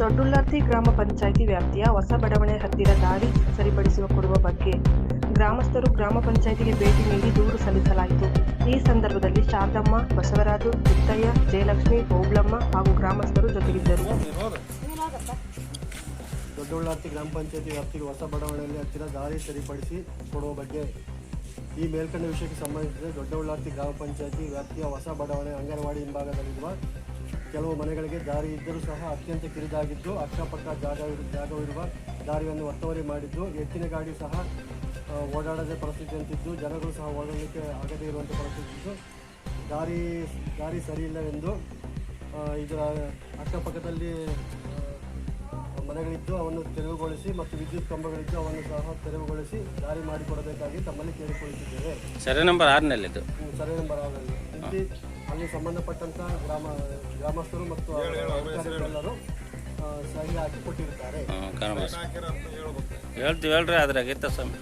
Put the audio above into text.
ದೊಡ್ಡುಳ್ಳಾರ್ತಿ ಗ್ರಾಮ ಪಂಚಾಯಿತಿ ವ್ಯಾಪ್ತಿಯ ಹೊಸ ಬಡಾವಣೆ ಹತ್ತಿರ ದಾರಿ ಸರಿಪಡಿಸುವ ಕೊಡುವ ಬಗ್ಗೆ ಗ್ರಾಮಸ್ಥರು ಗ್ರಾಮ ಪಂಚಾಯಿತಿಗೆ ಭೇಟಿ ನೀಡಿ ದೂರು ಸಲ್ಲಿಸಲಾಯಿತು. ಈ ಸಂದರ್ಭದಲ್ಲಿ ಶಾರದಮ್ಮ, ಬಸವರಾಜು, ಮುತ್ತಯ್ಯ, ಜಯಲಕ್ಷ್ಮಿ, ಓಬ್ಳಮ್ಮ ಹಾಗೂ ಗ್ರಾಮಸ್ಥರು ಜೊತೆಗಿದ್ದರು. ದೊಡ್ಡುಳ್ಳಾರ್ತಿ ಗ್ರಾಮ ಪಂಚಾಯಿತಿ ವ್ಯಾಪ್ತಿಗೆ ಹೊಸ ಬಡಾವಣೆಯಲ್ಲಿ ಹತ್ತಿರ ದಾರಿ ಸರಿಪಡಿಸಿ ಕೊಡುವ ಬಗ್ಗೆ ಈ ಮೇಲ್ಕಂಡ ವಿಷಯಕ್ಕೆ ಸಂಬಂಧಿಸಿದ ದೊಡ್ಡುಳ್ಳಾರ್ತಿ ಗ್ರಾಮ ಪಂಚಾಯಿತಿ ವ್ಯಾಪ್ತಿಯ ಹೊಸ ಬಡಾವಣೆ ಅಂಗನವಾಡಿ ಹಿಂಭಾಗದಲ್ಲಿರುವ ಕೆಲವು ಮನೆಗಳಿಗೆ ದಾರಿ ಇದ್ದರೂ ಸಹ ಅತ್ಯಂತ ಕಿರಿದಾಗಿದ್ದು, ಅಕ್ಕಪಕ್ಕ ಜಾಗವಿರುವ ದಾರಿಯನ್ನು ಒತ್ತುವರಿ ಮಾಡಿದ್ದು, ಎತ್ತಿನ ಗಾಡಿ ಸಹ ಓಡಾಡದ ಪರಿಸ್ಥಿತಿ ಅಂತಿದ್ದು, ಜನಗಳು ಸಹ ಓಡಾಡಲಿಕ್ಕೆ ಆಗದೇ ಇರುವಂಥ ಪರಿಸ್ಥಿತಿ ಇದ್ದು, ದಾರಿ ಸರಿಯಿಲ್ಲವೆಂದು ಇದರ ಅಕ್ಕಪಕ್ಕದಲ್ಲಿ ಮನೆಗಳಿದ್ದು ಅವನ್ನು ತೆರವುಗೊಳಿಸಿ ಮತ್ತು ವಿದ್ಯುತ್ ಕಂಬಗಳಿದ್ದು ಅವನ್ನು ಸಹ ತೆರವುಗೊಳಿಸಿ ದಾರಿ ಮಾಡಿಕೊಡಬೇಕಾಗಿ ತಮ್ಮಲ್ಲಿ ಕೇಳಿಕೊಳ್ಳುತ್ತಿದ್ದೇವೆ. ಸರ್ವೆ ನಂಬರ್ 6 ಸರ್ವೆ ನಂಬರ್ 6 ಅಲ್ಲಿ ಸಂಬಂಧಪಟ್ಟಂಥ ಗ್ರಾಮಸ್ಥರು ಮತ್ತು ಅಧಿಕಾರಿಗಳೆಲ್ಲರೂ ಸಹಿ ಹಾಕಿ ಕೊಟ್ಟಿರುತ್ತಾರೆ. ಹೇಳ್ತೀವಿ ಹೇಳ್ರಿ, ಅದ್ರಾಗಿತ್ತ ಸ್ವಾಮಿ.